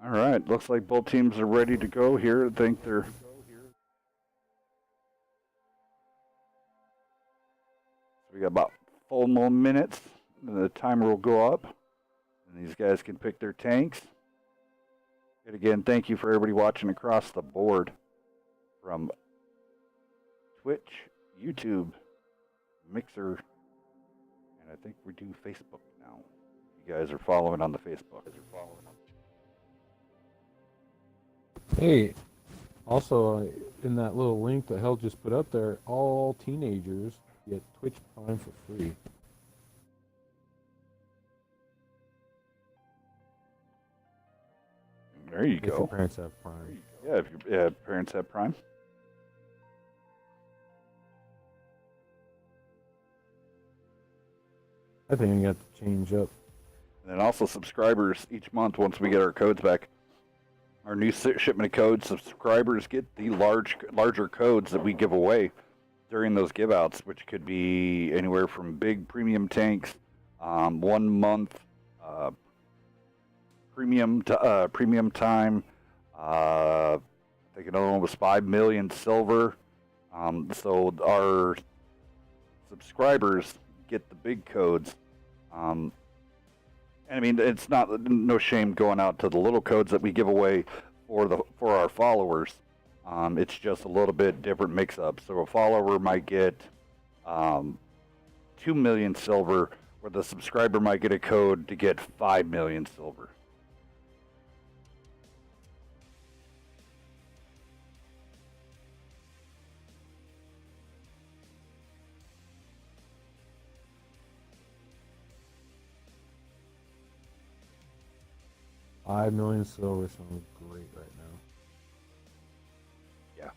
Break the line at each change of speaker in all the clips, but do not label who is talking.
All right, looks like both teams are ready to go here. I think they're. So we got about 4 more minutes, and the timer will go up, and these guys can pick their tanks. And again, thank you for everybody watching across the board from Twitch, YouTube, Mixer, and I think we do Facebook now. You guys are following on the Facebook.
Hey, also in that little link that Hell just put up there, all teenagers get Twitch Prime for free.
There you
If
go.
your parents have Prime.
Yeah, if your parents have Prime.
I think I got to change up.
And then also subscribers each month, once we get our codes back, our new shipment of codes, subscribers get the larger codes that we give away during those give outs, which could be anywhere from big premium tanks, 1 month premium time. I think another one was 5 million silver. So our subscribers get the big codes. And I mean, it's no shame going out to the little codes that we give away for our followers. It's just a little bit different mix-up. So a follower might get 2 million silver, where the subscriber might get a code to get 5 million silver.
$5 million silver sounds great right now.
Yeah.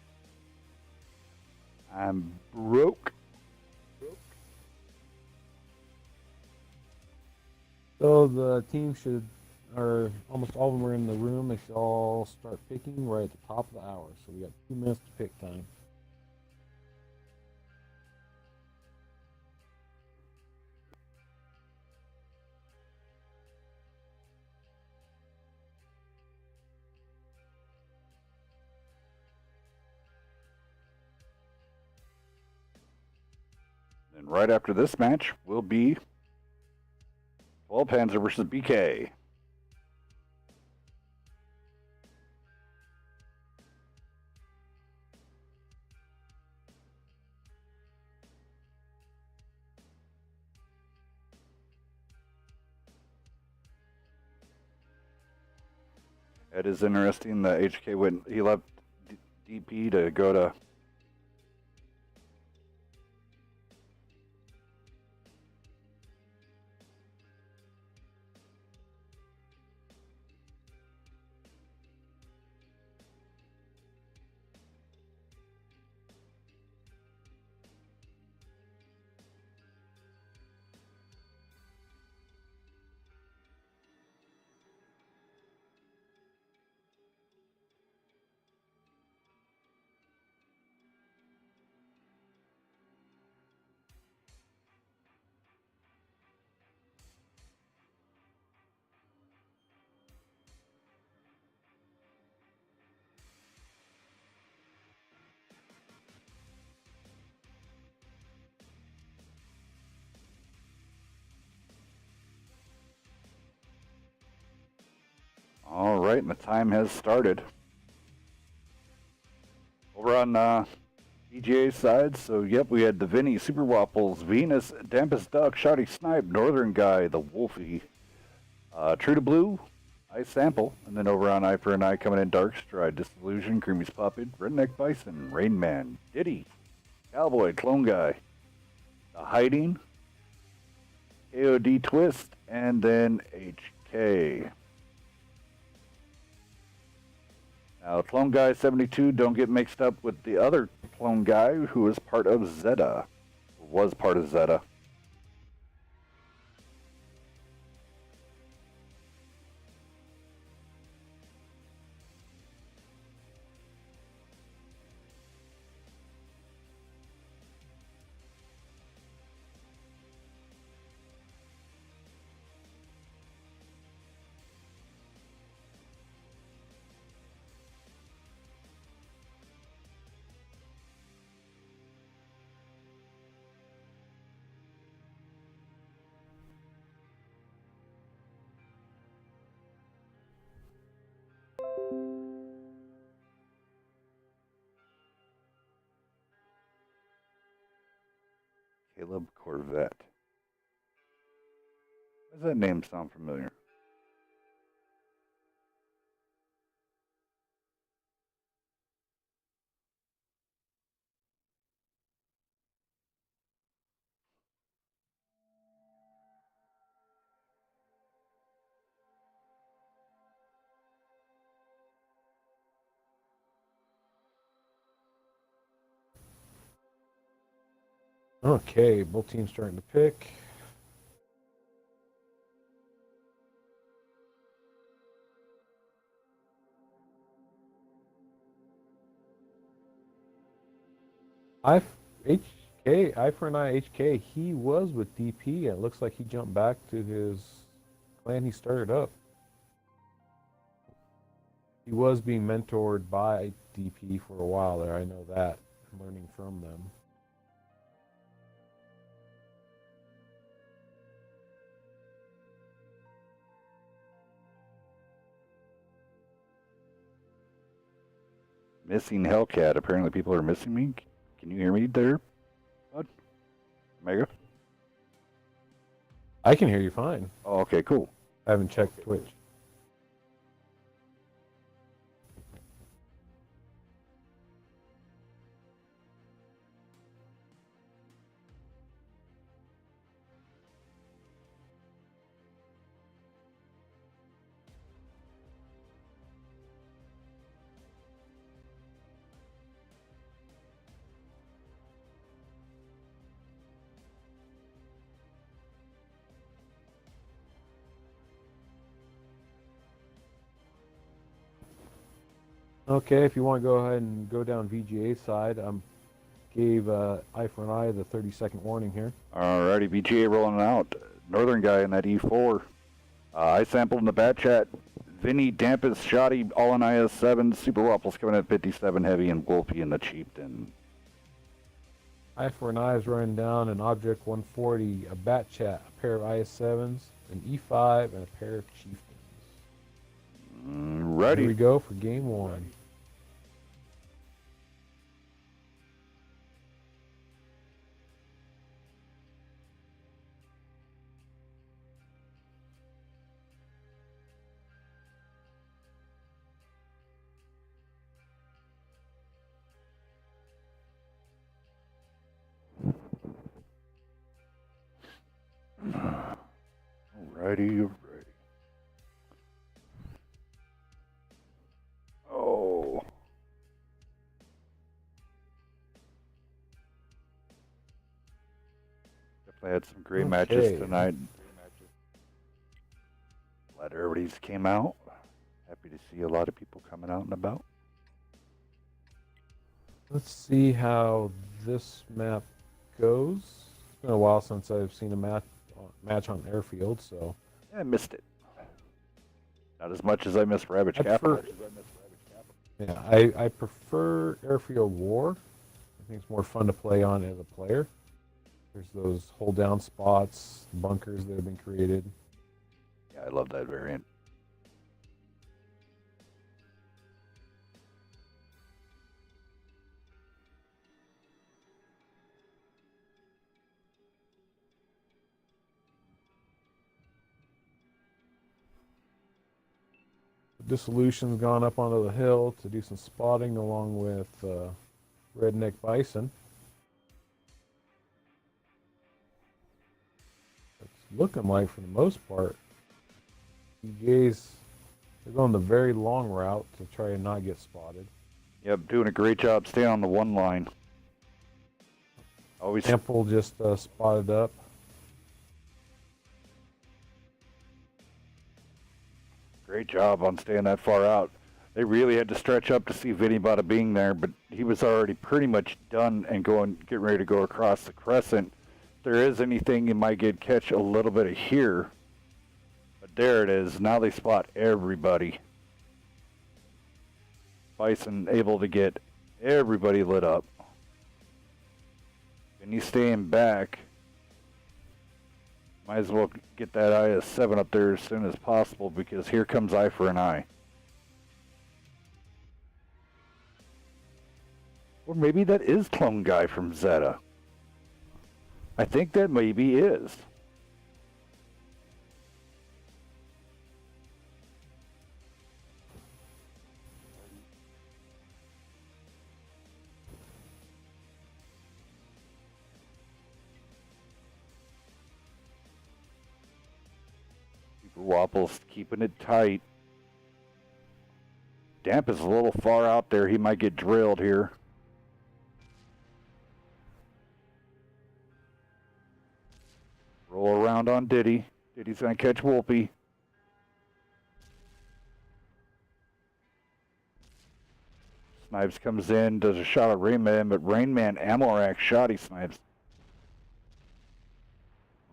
I'm broke.
So the team should, or almost all of them are in the room. They should all start picking right at the top of the hour. So we got 2 minutes to pick time.
And right after this match will be 12 Panzer versus BK. It is interesting that HK he left DP to go to All right, and the time has started. Over on VGA side, so yep, we had the Vinny, Super Waffles, Venus, Dampest Duck, Shoddy Snipe, Northern Guy, the Wolfie, True to Blue, Ice Sample, and then over on I4NI coming in Dark Stride, Disillusion, Creamy's Puppet, Redneck Bison, Rain Man, Diddy, Cowboy, Clone Guy, The Hiding, KOD Twist, and then HK. Now, Clone Guy 72, don't get mixed up with the other Clone Guy who is part of Zeta, or was part of Zeta. Caleb Corvette. Why does that name sound familiar?
Okay, both teams starting to pick. I4NI HK, he was with DP, and it looks like he jumped back to his clan he started up. He was being mentored by DP for a while there, I know that, learning from them.
Missing Hellcat. Apparently people are missing me. Can you hear me there, bud? Mega?
I can hear you fine.
Oh, okay, cool.
I haven't checked Twitch. Okay, if you want to go ahead and go down VGA side, gave I4NI the 30-second warning here.
Alrighty, VGA rolling out. Northern guy in that E4. I sampled in the bat chat. Vinny, Dampus, Shoddy, all in IS-7. Super Waffles coming at 57 heavy, and Wolfie in the Chieftain.
I4NI is running down an Object 140, a bat chat, a pair of IS-7s, an E5, and a pair of Chieftains.
Ready.
Here we go for game one.
Alrighty. Oh. Definitely had some great matches tonight. Glad everybody's came out. Happy to see a lot of people coming out and about.
Let's see how this map goes. It's been a while since I've seen a match on Airfield, so.
Yeah, I missed it. Not as much as I missed Ravage Capital.
Yeah, I prefer Airfield War. I think it's more fun to play on as a player. There's those hold down spots, bunkers that have been created.
Yeah, I love that variant.
Dissolution's gone up onto the hill to do some spotting along with Redneck Bison. It's looking like, for the most part, DJs, they're going the very long route to try and not get spotted.
Yep, doing a great job staying on the one line. Always.
Ample just spotted up.
Great job on staying that far out. They really had to stretch up to see Vinny Bada being there, but he was already pretty much done and getting ready to go across the crescent. If there is anything, you might catch a little bit of here. But there it is. Now they spot everybody. Bison able to get everybody lit up. Vinny staying back. Might as well get that IS-7 up there as soon as possible, because here comes I4NI. Or maybe that is Clone Guy from Zeta. I think that maybe is. Super Wapples keeping it tight. Damp is a little far out there. He might get drilled here. Roll around on Diddy. Diddy's going to catch Wolfie. Snipes comes in, does a shot at Rainman, but Rainman ammo rack shotty Snipes.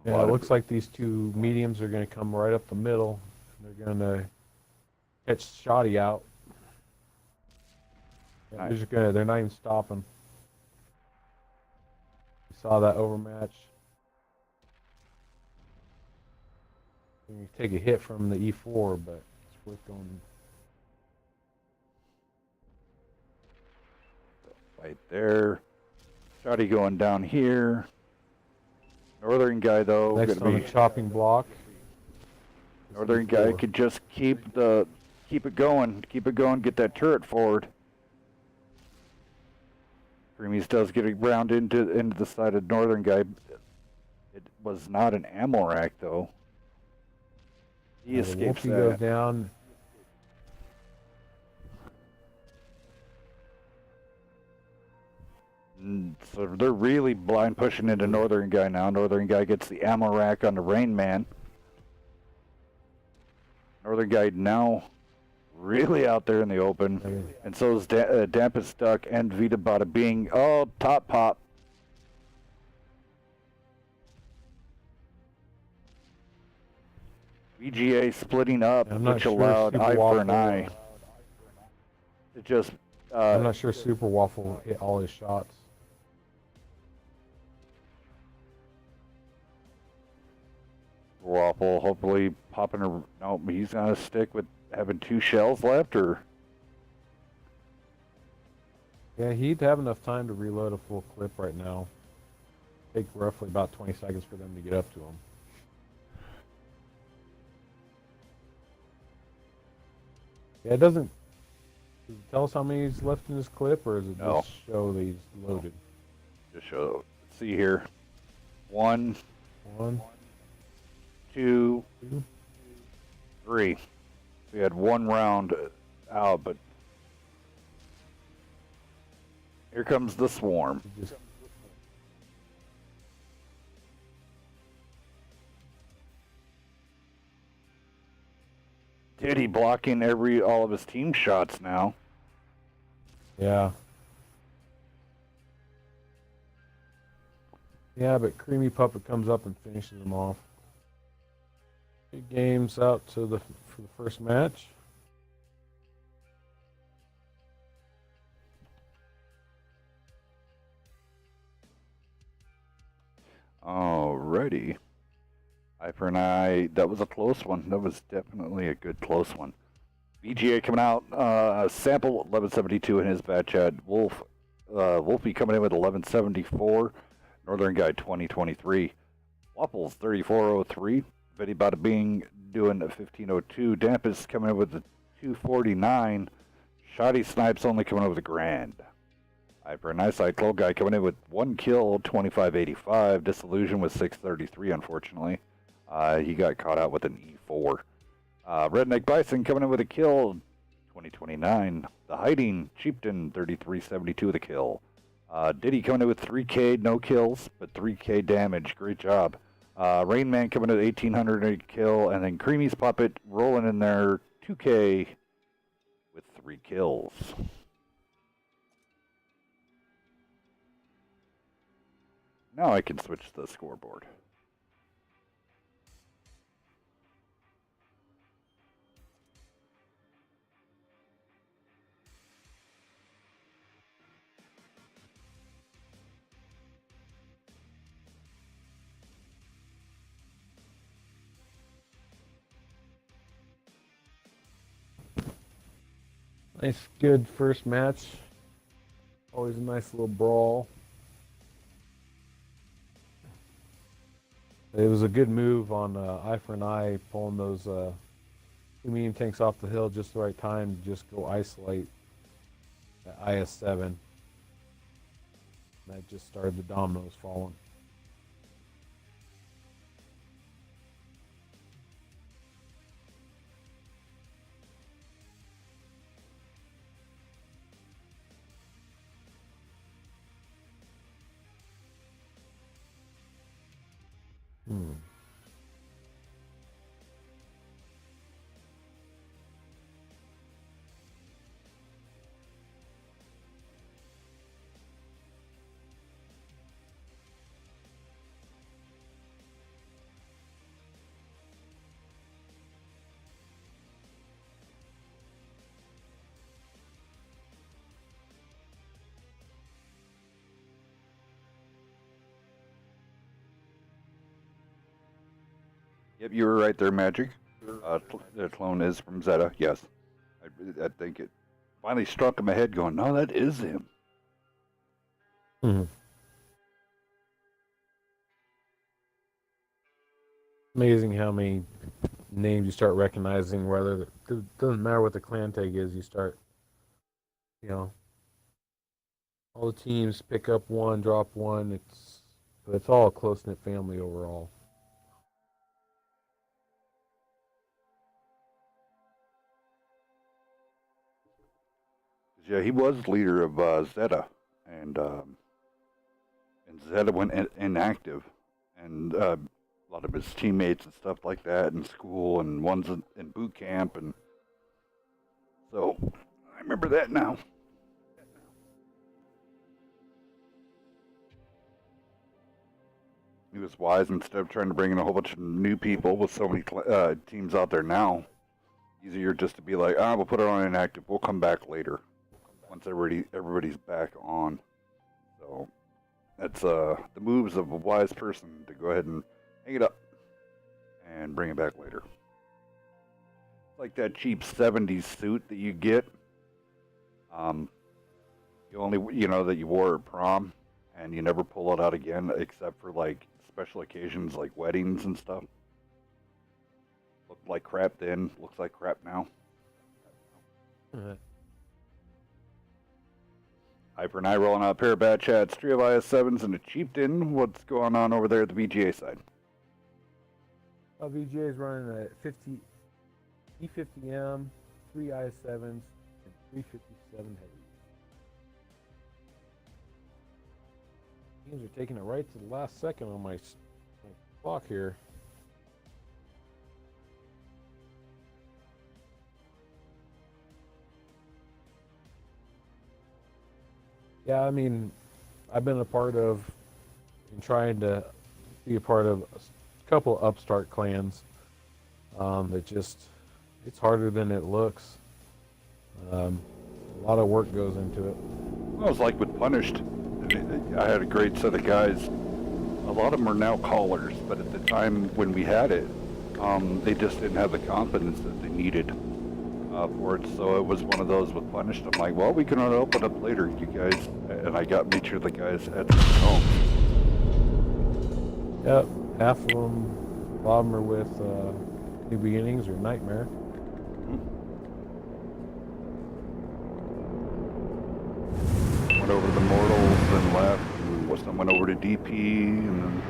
Yeah, it looks like these two mediums are going to come right up the middle. They're going to catch Shoddy out. Yeah,
Nice.
they're not even stopping. You saw that overmatch. You take a hit from the E4, but it's worth going.
Right there. Shoddy going down here. Northern guy though.
Next on the chopping block.
Northern guy could just keep it going, get that turret forward. Creamies does get around into the side of Northern guy. It was not an ammo rack though. He escapes that.
Goes down.
So they're really blind pushing into Northern guy now. Northern guy gets the ammo rack on the Rain Man. Northern guy now really out there in the open. And so is Dampest Duck and Vita Bada being, oh, top pop. VGA splitting up, which allowed I4NI to just...
I'm not sure Super Waffle hit all his shots.
Waffle hopefully popping a... No, he's going to stick with having 2 shells left, or...
Yeah, he'd have enough time to reload a full clip right now. Take roughly about 20 seconds for them to get up to him. Yeah, does it tell us how many he's left in this clip, or does it just show that he's loaded?
Just show. Let's see here. 1, 2, 3. We had 1 round out, but here comes the swarm. Diddy blocking all of his team shots now.
Yeah. Yeah, but Creamy Puppet comes up and finishes them off. 2 games out for the first match.
Alrighty. I4NI, that was a close one. That was definitely a good close one. VGA coming out, sample 1172 in his batch had Wolfie coming in with 1174, Northern Guy 2023, Waffles 3403, Betty Bada Bing doing a 1502, Dampest coming in with the 249, Shoddy Snipes only coming in with a grand. I4NI Cyclo guy coming in with 1 kill, 2585, Disillusion with 633 unfortunately. He got caught out with an E4. Redneck Bison coming in with a kill, 2029. The Hiding, Chieftain, 3372 with a kill. Diddy coming in with 3K, no kills, but 3K damage. Great job. Rain Man coming in with 1800 kill, and then Creamy's Puppet rolling in there, 2K with 3 kills. Now I can switch to the scoreboard.
Nice, good first match. Always a nice little brawl. It was a good move on I4NI pulling those two medium tanks off the hill just the right time to just go isolate that IS-7. That just started the dominoes falling. Hmm.
Yep, you were right there, Magic. The clone is from Zeta, yes. I think it finally struck in my head going, no, that is him.
Hmm. Amazing how many names you start recognizing, whether it doesn't matter what the clan tag is, you start, you know, all the teams pick up one, drop one. It's all a close knit family overall.
Yeah, he was leader of Zeta, and Zeta went inactive, and a lot of his teammates and stuff like that in school, and one's in boot camp, and so I remember that now. He was wise instead of trying to bring in a whole bunch of new people with so many teams out there now. Easier just to be like, we'll put it on inactive. We'll come back later once everybody's back on. So that's the moves of a wise person to go ahead and hang it up and bring it back later. It's like that cheap '70s suit that you get. You only that you wore at prom, and you never pull it out again except for like special occasions like weddings and stuff. Looked like crap then, looks like crap now. I4NI rolling out a pair of bad chats, 3 of IS-7s, and a chieftain. What's going on over there at the VGA side?
VGA is running a 50 E50M, 3 IS-7s, and 357 heavies. Teams are taking it right to the last second on my clock here. Yeah, I mean, I've been a part of and trying to be a part of a couple of upstart clans. It's harder than it looks. A lot of work goes into it.
Well, it was like with Punished. I had a great set of guys. A lot of them are now callers, but at the time when we had it, they just didn't have the confidence that they needed for it. So it was one of those with Punished. I'm like, well, we can open up later, you guys. And I made sure the guys had their homes.
Yep, half of them, a lot of them are with New Beginnings or Nightmare.
Went over to the Mortals, then left, and some went over to DP, and then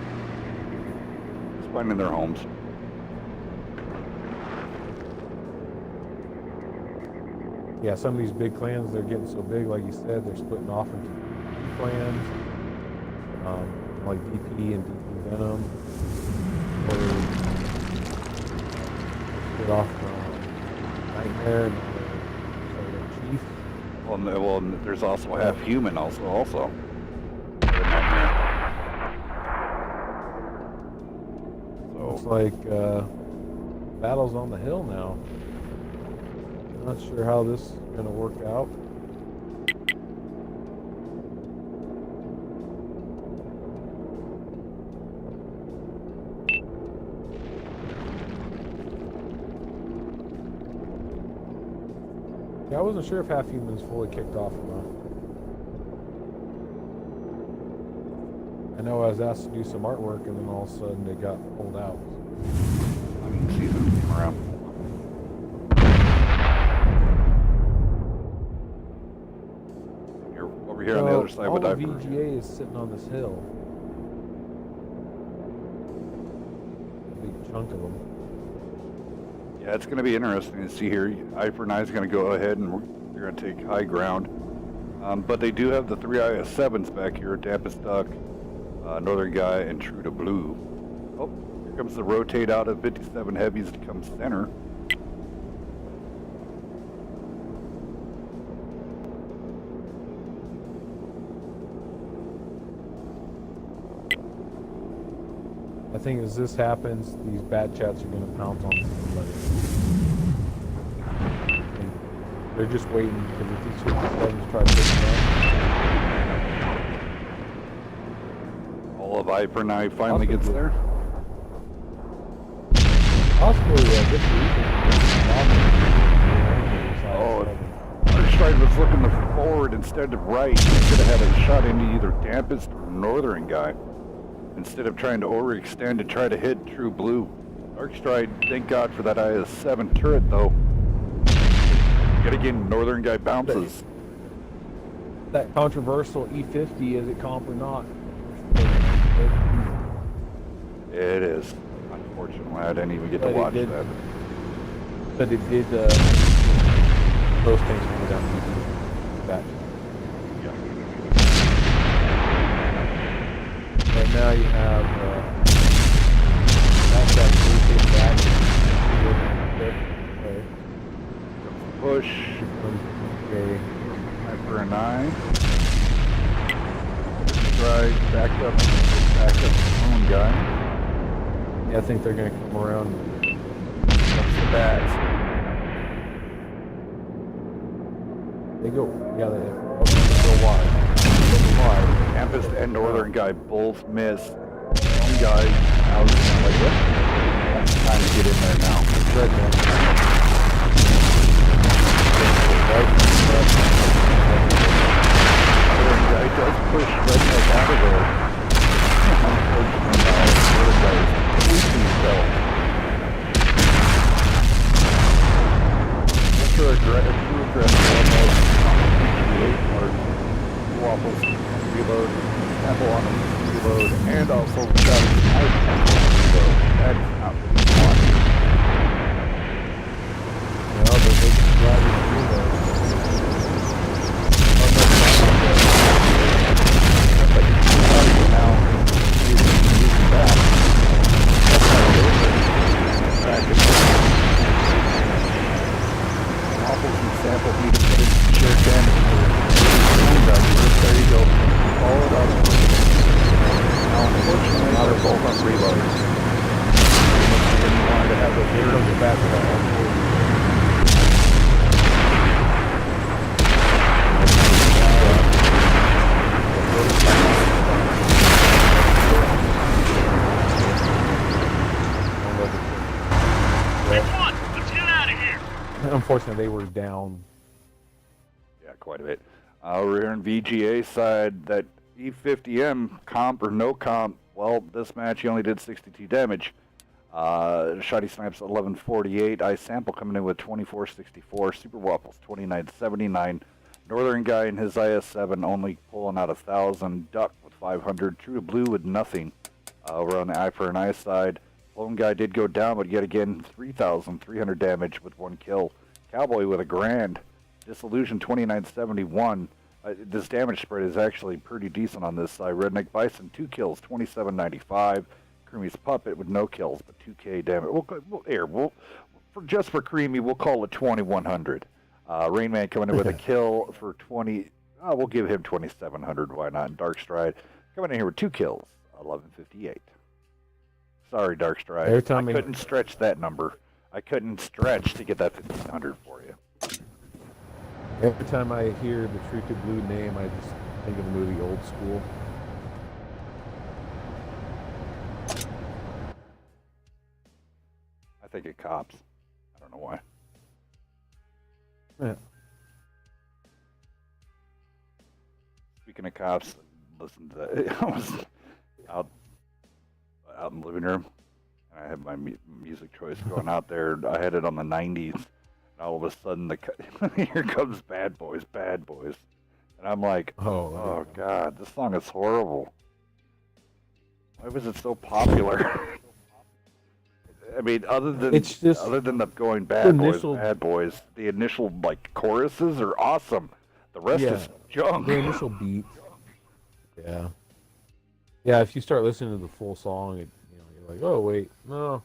just finding their homes.
Yeah, some of these big clans, they're getting so big, like you said, they're splitting off into clans, like DP and DP Venom, or split off from Nightmare and Chief.
Well, and there's also half human also.
So looks like battle's on the hill now. Not sure how this is going to work out. Yeah, I wasn't sure if Half Human's fully kicked off or not. I know I was asked to do some artwork, and then all of a sudden it got pulled out.
I mean, season came around. You're over here on the other side
all
with
the
I4NI.
VGA is sitting on this hill. A big chunk of them.
Yeah, it's going to be interesting to see here. I4NI is going to go ahead and they're going to take high ground. But they do have the 3 IS7s back here, Dampest Duck, Northern Guy, and True to Blue. Oh, here comes the rotate out of 57 heavies to come center.
I think as this happens, these bat chats are going to pounce on somebody. And they're just waiting because if these 57s try to pick them up.
All of I4NI finally gets there.
Possibly, this week.
Oh, Archstride was looking forward instead of right. He could have had a shot into either Dampest or Northern Guy, instead of trying to overextend and try to hit True Blue. Archstride, thank God for that IS-7 turret, though. Yet again, Northern Guy bounces.
That controversial E50, is it comp or not?
It is. Unfortunately, I didn't even get to watch that.
But it did, those things go down back.
Yeah.
But now you have, that's that back.
Push.
Okay.
I4NI. Stride, back up own guy.
Yeah, I think they're going to come around.
That's the bats.
They go, yeah, they go wide.
Dampest and Northern Guy both miss. One guy out like what? That's time to get in there now.
Red man.
Northern Guy does push Redneck out of there. Unfortunately, now Northern Guy is completely fell. Ultra aggressive almost waffles reload, apple on him reload, and also got his knife reload. That is not what you want.
No, but they can drive it through there.
Now, using that. That's how it is. Waffles and samples need to put in shared damage. There you go. Follow it up. Now, unfortunately, they're both on reload. Didn't want to have the here comes the back of that one.
Let's get out of here.
Unfortunately, they were down.
Yeah, quite a bit. Over here on VGA side, that E50M, comp or no comp, well, this match he only did 62 damage. Shoddy Snipes 1148, I Sample coming in with 2464, Super Waffles 2979, Northern Guy and his IS-7 only pulling out 1,000, Duck with 500, True to Blue with nothing. Over on the I4NI side, Lone Guy did go down, but yet again 3,300 damage with 1 kill. Cowboy with a grand. Disillusion 2971. This damage spread is actually pretty decent on this side. Redneck Bison 2 kills 2795. Creamy's Puppet with no kills but 2k damage. Just for Creamy, we'll call it 2100. Rainman coming in with a kill for 20. We'll give him 2700. Why not? And Darkstride coming in here with 2 kills, 1158. Sorry, Darkstride.
Every time
I couldn't stretch that number. I couldn't stretch to get that 1500 for you.
Every time I hear the True to Blue name, I just think of the movie Old School.
I think it cops. I don't know why.
Yeah.
Speaking of cops, listen to that. out in the living room, and I had my music choice going out there. I had it on the 90s, and all of a sudden, here comes Bad Boys, Bad Boys. And I'm like, oh God, this song is horrible. Why was it so popular? I mean, other than the going Bad Boys, the initial like choruses are awesome. The rest is junk.
The initial beat. Yeah. Yeah, if you start listening to the full song, you're like, oh wait, no.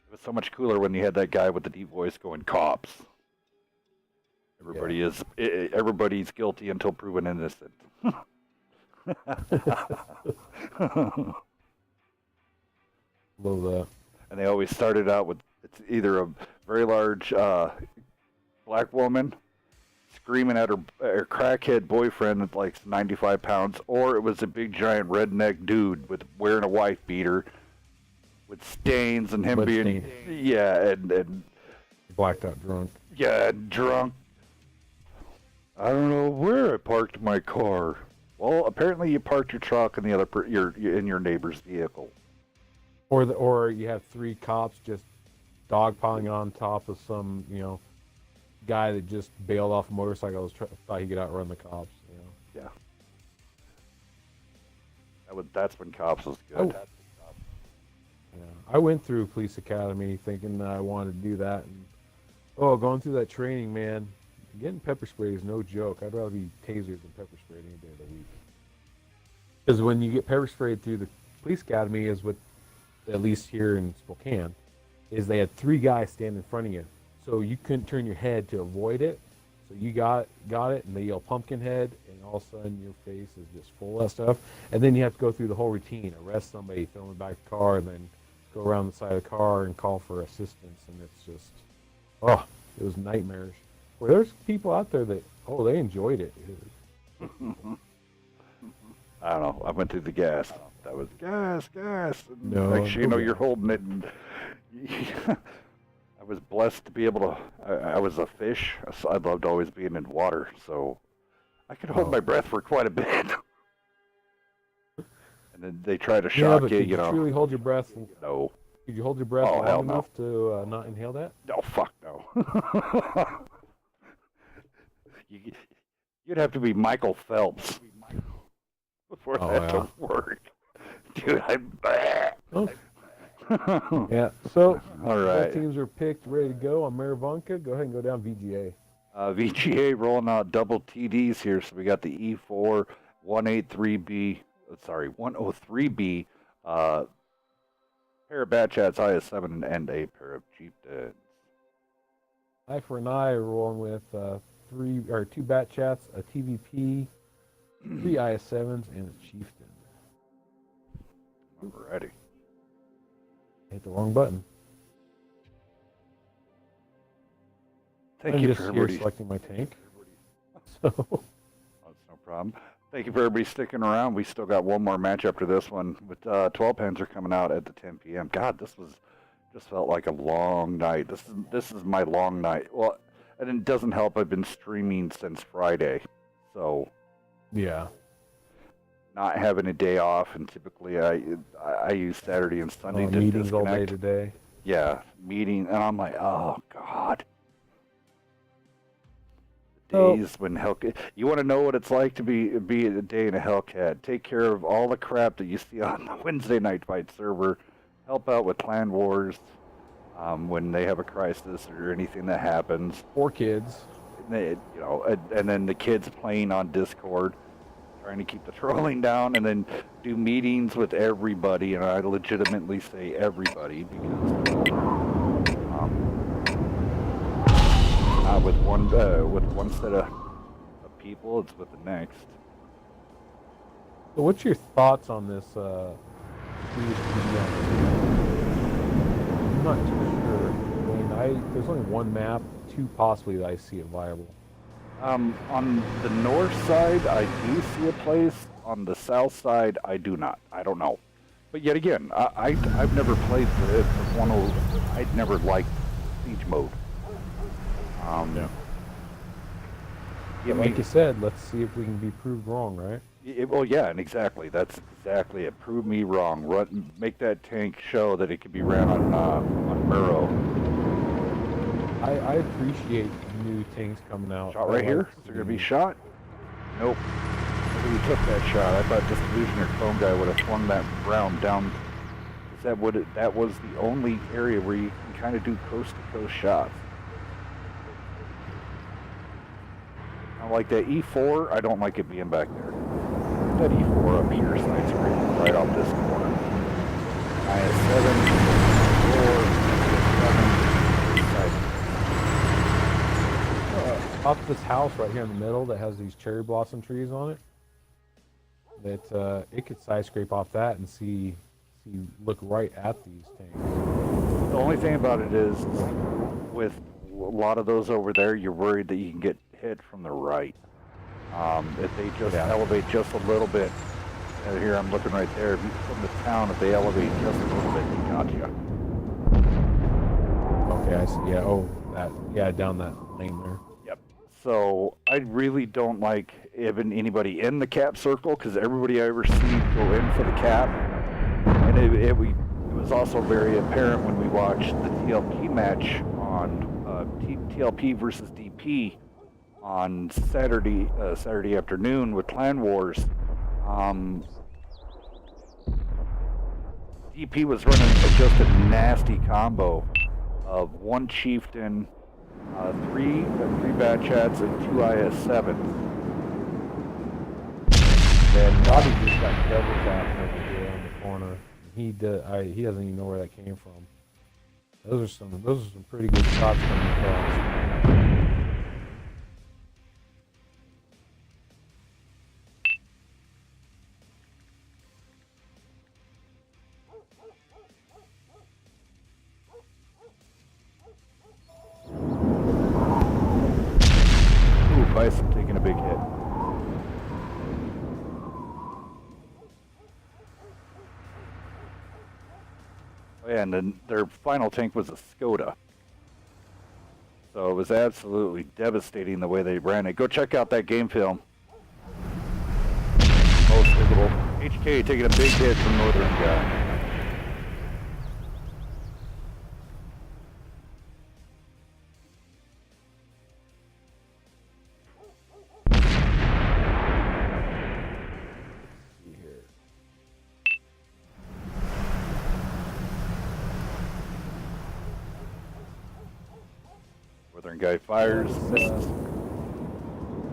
It was so much cooler when you had that guy with the deep voice going cops. Everybody's guilty until proven innocent.
Love that.
And they always started out with it's either a very large black woman screaming at her crackhead boyfriend that's like 95 pounds, or it was a big giant redneck dude with wearing a wife beater with stains and him being and
blacked out drunk.
Yeah, drunk. I don't know where I parked my car. Well, apparently you parked your truck in you're in your neighbor's vehicle.
Or you have 3 cops just dogpiling on top of some, guy that just bailed off a motorcycle, thought he could outrun the cops.
Yeah. That's when Cops was good.
Yeah, I went through police academy thinking that I wanted to do that, and going through that training, man, getting pepper spray is no joke. I'd rather be tasered than pepper sprayed any day of the week. Because when you get pepper sprayed through the police academy, is what, at least here in Spokane, is they had 3 guys stand in front of you, so you couldn't turn your head to avoid it. So you got it, and they yell pumpkinhead, and all of a sudden your face is just full of stuff. And then you have to go through the whole routine: arrest somebody, throw them back the car, and then go around the side of the car and call for assistance. And it's just, it was nightmarish. Well, there's people out there that, they enjoyed it.
I don't know. I went through the gas. That was gas. And next you know, you're holding it. And I was blessed to be able to. I was a fish. I loved always being in water, so I could hold my breath for quite a bit. And then they try to shock you.
Did you truly hold your breath?
No.
Did you hold your breath long enough to not inhale that?
No, fuck no. You'd have to be Michael Phelps before that to work. Dude,
Yeah, so
all right.
Both teams are picked, ready to go on Marivanka. Go ahead and go down VGA.
VGA rolling out double TDs here. So we got the E4 103B, pair of bat chats, IS7, and a pair of Jeep Dads.
I4NI rolling with 2 bat chats, a TVP, 3 IS7s, and a Chieftain.
Alrighty.
Hit the wrong button.
Thank you
for
everybody
selecting my tank. So
that's no problem. Thank you for everybody sticking around. We still got one more match after this one. With 12 Panzer coming out at the 10 p.m. God, this just felt like a long night. This is my long night. Well, and it doesn't help. I've been streaming since Friday, so
yeah.
Not having a day off, and typically I use Saturday and Sunday to
meetings
disconnect.
all day today.
Yeah, meeting, and I'm like, oh God. The days when Hellcat. You want to know what it's like to be a day in a Hellcat. Take care of all the crap that you see on the Wednesday Night Fight server. Help out with clan wars when they have a crisis or anything that happens.
4 kids.
And then the kids playing on Discord, trying to keep the trolling down, and then do meetings with everybody, and I legitimately say everybody, because not with one set of people, it's with the next.
So what's your thoughts on this? I'm not too sure. I mean, there's only one map, 2 possibly, that I see it viable.
On the north side, I do see a place. On the south side, I do not. I don't know. But yet again, I've never played the 1.0. I'd never liked siege mode.
Yeah. Like you said, let's see if we can be proved wrong, right?
Well, yeah, and exactly. That's exactly it. Prove me wrong. Make that tank show that it could be ran on Muro.
I appreciate new tanks coming out.
Shot right here. Is there gonna be shot? Nope. Nobody took that shot. I thought Disillusion or Clone Guy would have flung that round down. That was the only area where you can kind of do coast to coast shots. I like that E4. I don't like it being back there. That E4 up here, side screen, right off this corner. IS7, 4, 7,
Up this house right here in the middle that has these cherry blossom trees on it. That it could side scrape off that and look right at these tanks.
The only thing about it is, with a lot of those over there, you're worried that you can get hit from the right. If they just elevate just a little bit, here I'm looking right there, from the town, if they elevate just a little bit, they got you.
Okay, I see. Yeah, oh, down that lane there.
Yep. So I really don't like even anybody in the cap circle, because everybody I ever see go in for the cap, and it was also very apparent when we watched the TLP match on TLP versus DP on Saturday afternoon with Clan Wars. DP was running just a nasty combo of one chieftain, three batch hats, and 2 IS7s.
Then Bobby just got double tapped over here on the corner. He doesn't even know where that came from. Those are some pretty good shots coming across.
Ooh, Bison taking a big hit. Oh yeah, and then their final tank was a Skoda. So it was absolutely devastating the way they ran it. Go check out that game film. Most visible. HK taking a big hit from Northern Guy. Northern Guy fires, misses.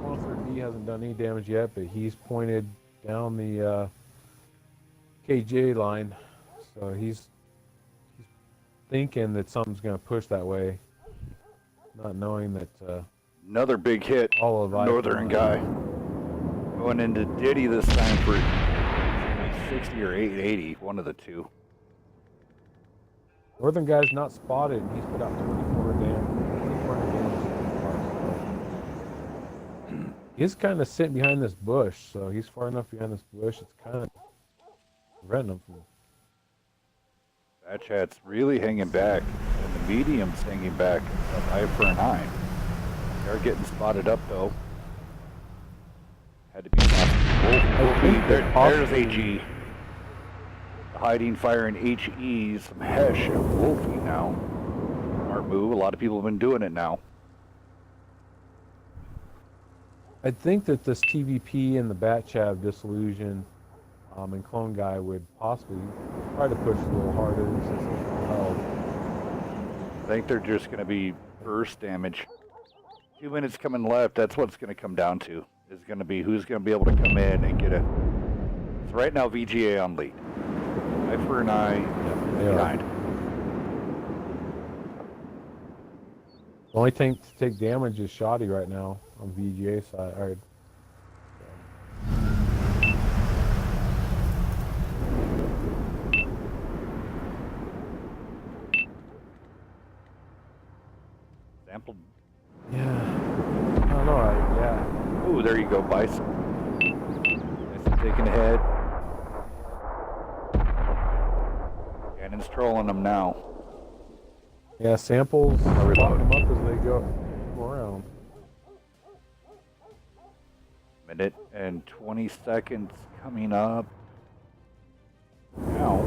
103D hasn't done any damage yet, but he's pointed down the KJ line, so he's thinking that something's going to push that way, not knowing that
Another big hit.
all of
Northern Guy going into Diddy this time for 60 or 880, one of the two.
Northern Guy's not spotted, and he's put out 24 damage. He's kind of sitting behind this bush, so he's far enough behind this bush, it's kind of preventing him from...
Batch Hat's really hanging back, and the medium's hanging back of I4NI. They're getting spotted up, though. Had to be there's AG. Hiding, firing HE, some Hesh and Wolfie now. Smart move, a lot of people have been doing it now.
I think that this TVP and the Batchav Disillusion and Clone Guy would possibly try to push a little harder since it's held.
I think they're just going to be burst damage. 2 minutes coming left, that's what it's going to come down to. Is going to be who's going to be able to come in and get it. So right now, VGA on lead. I4NI behind.
The only tank to take damage is Shoddy right now on VGA side. All right.
Sample.
Yeah. I don't know. Yeah.
Ooh, there you go, Bison. Bison taking ahead. Cannon's trolling them now.
Yeah, samples lock them up as they go around.
Minute and 20 seconds coming up now.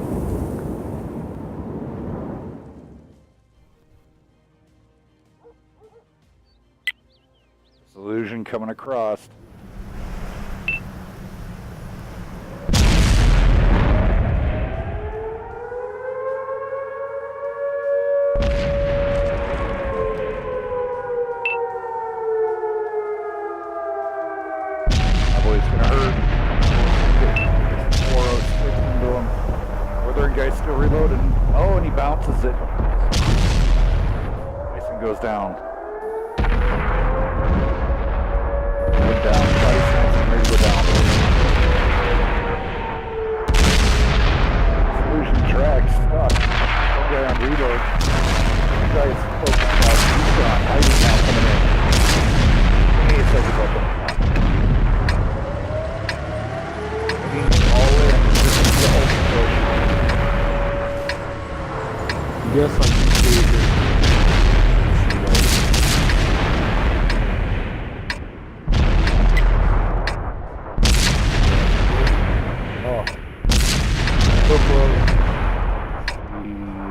Illusion coming across. Cowboy's gonna hurt. 406 into him. Northern guy's still reloading. Oh, and he bounces it. Mason goes down. Went down. Body snaps and ready to go down. Solution track stuck. One guy on reload. One guy is focused now. He's gone. Hiding now coming in. 28 seconds left. All in. This is the ultimate push.
Yes, I'm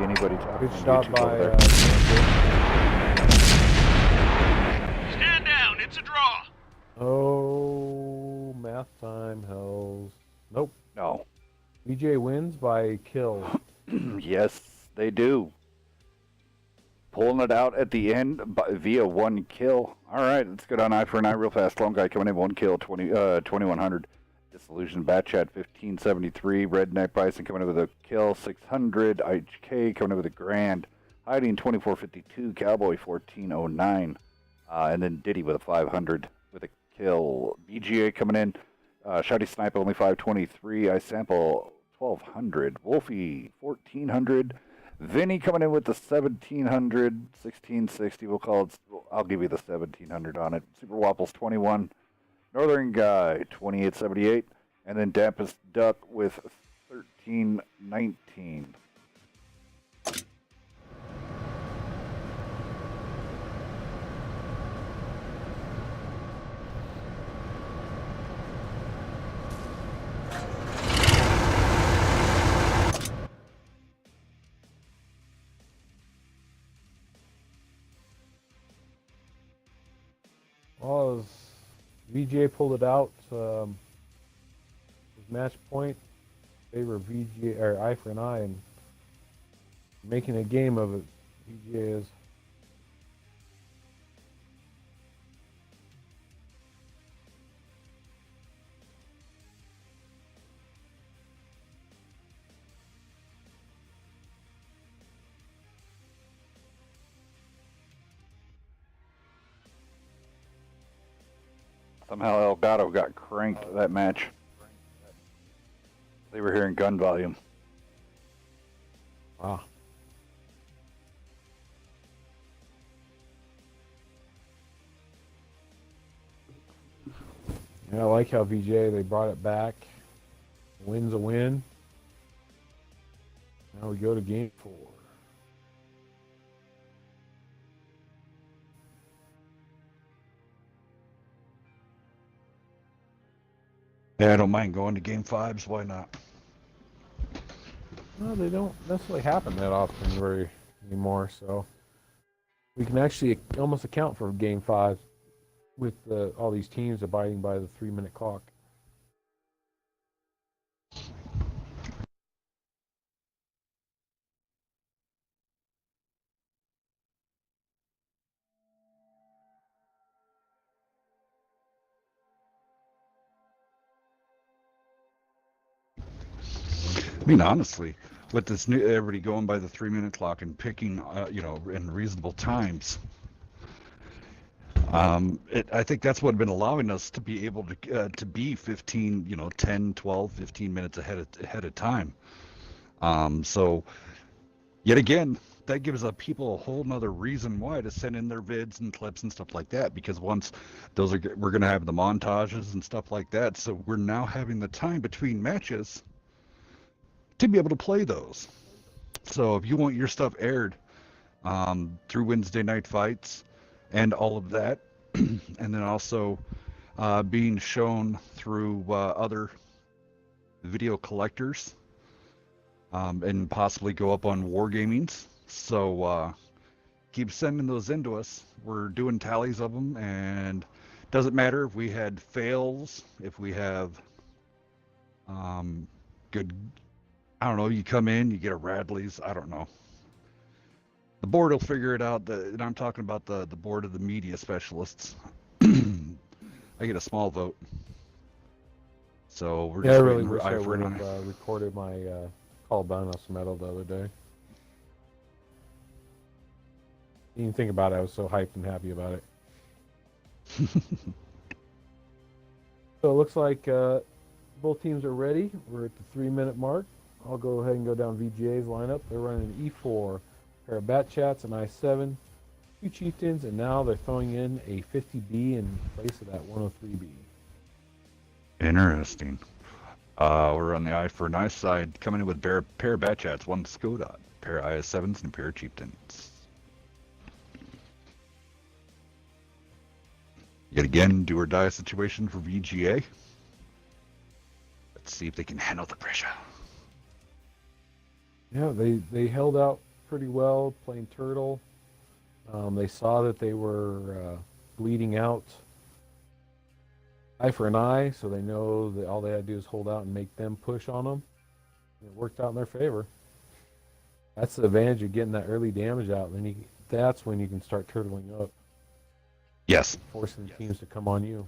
Anybody talking?
good shot by.
Stand down. It's a draw.
Oh, math time, hells. Nope.
No.
VGA wins by kill.
Yes, they do. Pulling it out at the end via one kill. All right, let's get on I4NI real fast. Long guy coming in, one kill, 2100. Disillusioned Batchat 1573. Redneck Bison coming in with a kill 600. IHK coming in with a grand. Hiding 2452. Cowboy 1409. And then Diddy with a 500 with a kill. VGA coming in. Shouty Sniper only 523. I Sample 1200. Wolfie 1400. Vinny coming in with the 1700. 1660. We'll call it. I'll give you the 1700 on it. Super Waffles 21. Northern Guy 2878. And then Dampest Duck with 1319.
Well, as VGA pulled it out, his match point favor VGA or I4NI and making a game of it. VGA is.
Somehow Elgato got cranked that match. They were hearing gun volume.
Wow. Yeah, I like how VGA, they brought it back. Win's a win. Now we go to game 4.
Yeah, I don't mind going to game 5s. Why not?
No, they don't necessarily happen that often anymore, so we can actually almost account for game 5 with all these teams abiding by the 3-minute clock.
I mean, honestly, with this new everybody going by the 3-minute clock and picking, in reasonable times, I think that's what been allowing us to be able to be 15, 10, 12, 15 minutes ahead of time. So, yet again, that gives people a whole nother reason why to send in their vids and clips and stuff like that, because once we're going to have the montages and stuff like that, so we're now having the time between matches to be able to play those. So if you want your stuff aired through Wednesday night fights and all of that, and then also being shown through other video collectors and possibly go up on Wargamings. So keep sending those into us. We're doing tallies of them, and doesn't matter if we had fails, if we have good, I don't know, you come in, you get a Radley's, I don't know. The board will figure it out, and I'm talking about the board of the media specialists. I get a small vote. So we're
Yeah, I
just
really
waiting
wish
for
I would
I4NI.
have recorded my Call Bounce medal the other day. You can think about it, I was so hyped and happy about it. So it looks like both teams are ready. We're at the 3-minute mark. I'll go ahead and go down VGA's lineup. They're running an E4, pair of Bat Chats, an I7, 2 Chieftains, and now they're throwing in a 50B in place of that 103B.
Interesting. We're on the I4NI side, coming in with a pair of Bat Chats, 1 Skoda, pair of IS7s, and a pair of Chieftains. Yet again, do or die situation for VGA. Let's see if they can handle the pressure.
Yeah, they held out pretty well playing Turtle. They saw that they were bleeding out I4NI, so they know that all they had to do is hold out and make them push on them. It worked out in their favor. That's the advantage of getting that early damage out. Then that's when you can start turtling up.
Yes.
Forcing the teams to come on you.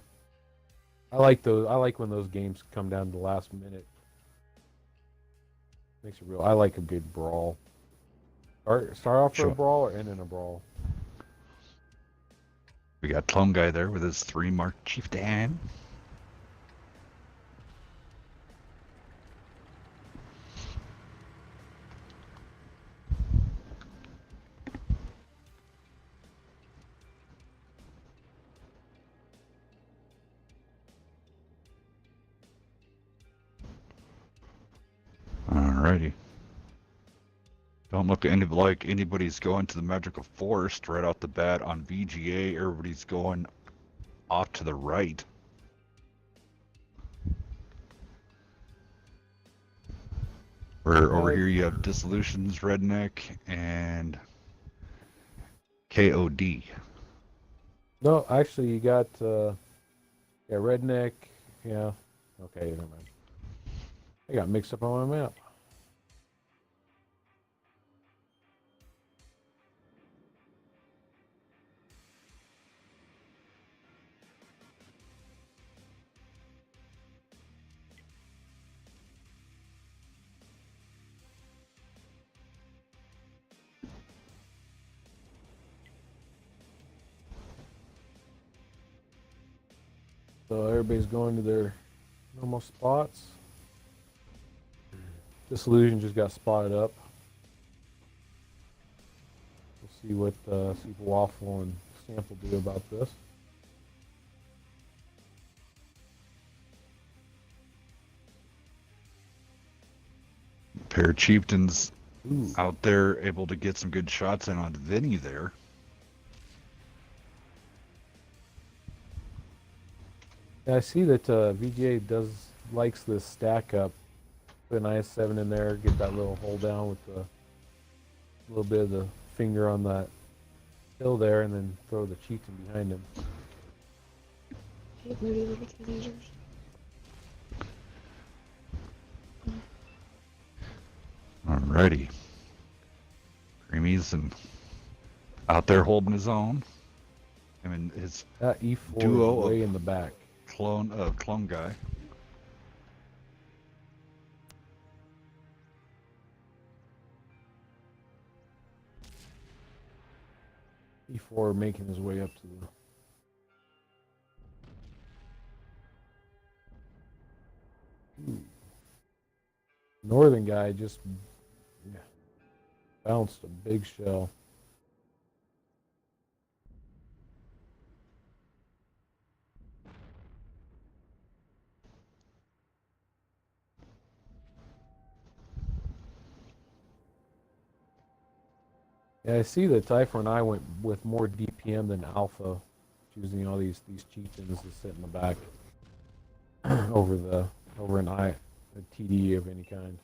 I like those. I like when those games come down to the last minute. Makes it real. I like a good brawl. Start off for a brawl or end in a brawl.
We got Clone Guy there with his 3 mark Chieftain. Alrighty. Don't look like anybody's going to the magical forest right off the bat on VGA. Everybody's going off to the right. Where over here you have Dissolutions, Redneck, and KOD.
No, actually you got Redneck. Yeah. Okay, never mind. I got mixed up on my map. So everybody's going to their normal spots. Disillusion just got spotted up. We'll see what Super Waffle and Stamp will do about this.
Pair of Chieftains
Ooh.
out there able to get some good shots in on Vinny there.
Yeah, I see that VGA likes this stack up. Put an IS7 in there, get that little hold down with the little bit of the finger on that hill there, and then throw the chieftain behind him.
Hey, Birdie, look at the lasers.
Alrighty. Creamy's and out there holding his own. I mean, his
That E4
duo
is way in the back.
clone guy.
E4 making his way up to the northern guy. Just bounced a big shell. Yeah, I see that I4NI went with more DPM than Alpha. choosing all these chieftains to sit in the back over an a TD of any kind.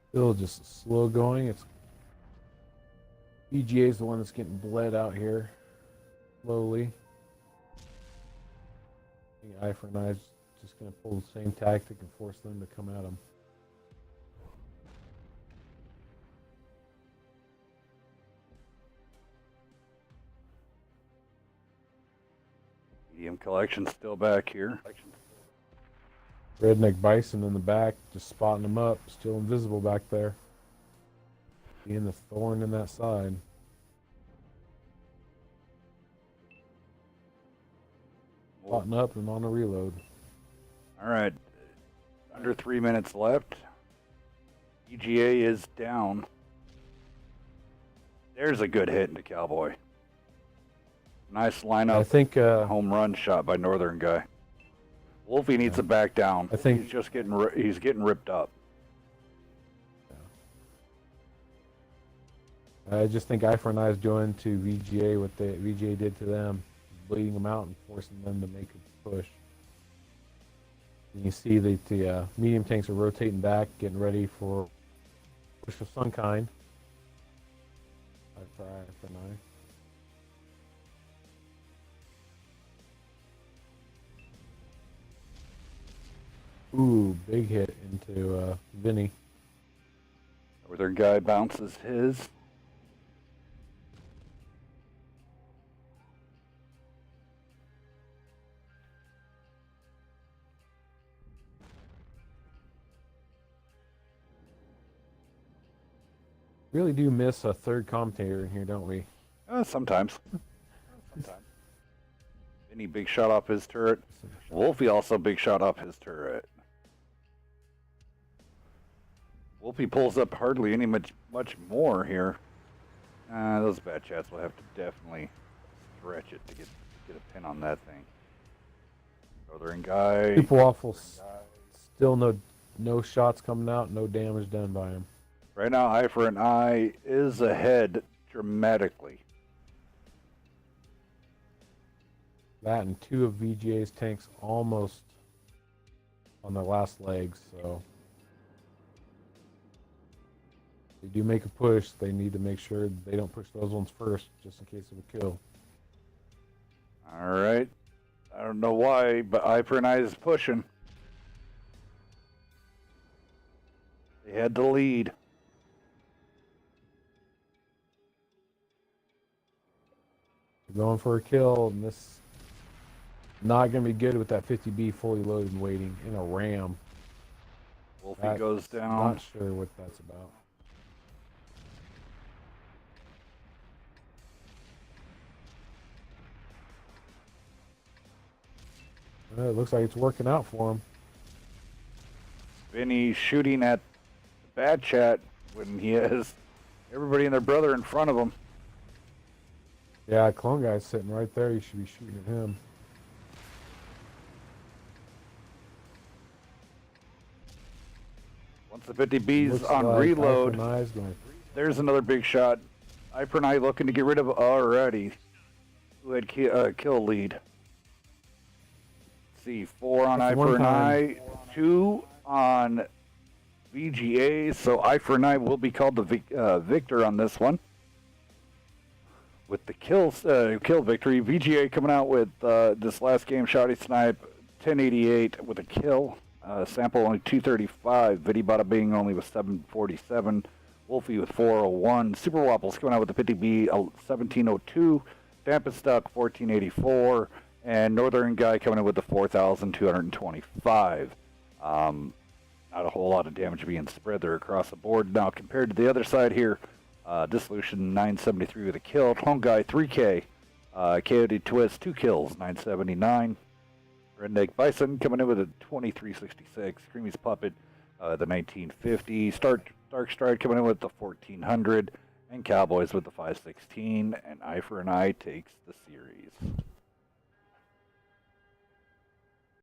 Still just slow going. It's VGA is the one that's getting bled out here slowly. I think I4NI is just going to pull the same tactic and force them to come at him.
Medium collection still back here.
Redneck Bison in the back, just spotting them up, still invisible back there. Being the thorn in that side. Spotting up and on a reload.
All right, under 3 minutes left. VGA is down. There's a good hit into Cowboy. Nice lineup.
I think
home run shot by Northern guy. Wolfie needs to back down.
I think
he's just getting ripped up.
I just think I4NI is doing to VGA what the VGA did to them, bleeding them out and forcing them to make a push. And you see that the medium tanks are rotating back, getting ready for push of some kind. I4NI. Ooh, big hit into Vinny.
Northern guy bounces his.
Really do miss a third commentator in here, don't we?
Sometimes. Sometimes. Vinny big shot off his turret. Wolfie also big shot off his turret. Wolfie pulls up hardly any much more here. Those bad chats will have to definitely stretch it to get a pin on that thing. Northern guy.
Super Waffle. Still no shots coming out, no damage done by him.
Right now, I4NI is ahead dramatically.
That and two of VGA's tanks almost on their last legs, so if they do make a push, they need to make sure they don't push those ones first, just in case of a kill.
All right. I don't know why, but I4NI is pushing. They had the lead.
They're going for a kill, and this not going to be good with that 50B fully loaded and waiting in a ram.
Wolfie goes down.
Not sure what that's about. It looks like it's working out for him.
Vinny shooting at the bad chat when he has everybody and their brother in front of him.
Yeah, clone guy's sitting right there. You should be shooting at him.
Once the 50B's
Looks
on
like
reload,
I4NI's going.
there's another big shot. I4NI looking to get rid of already. Who had kill lead? Let's see, 4 on
That's one
I4NI, 2 on VGA. So I4NI will be called the victor on this one. With the kill victory, VGA coming out with this last game, Shotty Snipe, 1088 with a kill. Sample only 235. Viddy Bada Bing only with 747. Wolfie with 401. Super Wapples coming out with the 50B 1702. Dampus Duck 1484. And Northern Guy coming in with the 4225. Not a whole lot of damage being spread there across the board. Now compared to the other side here, Dissolution 973 with a kill. Home Guy 3K. KOD Twist 2 kills 979. Redneck Bison coming in with a 2366. Creamy's Puppet The 1950, Dark Stride coming in with the 1400, and Cowboys with the 516, and I4NI takes the series.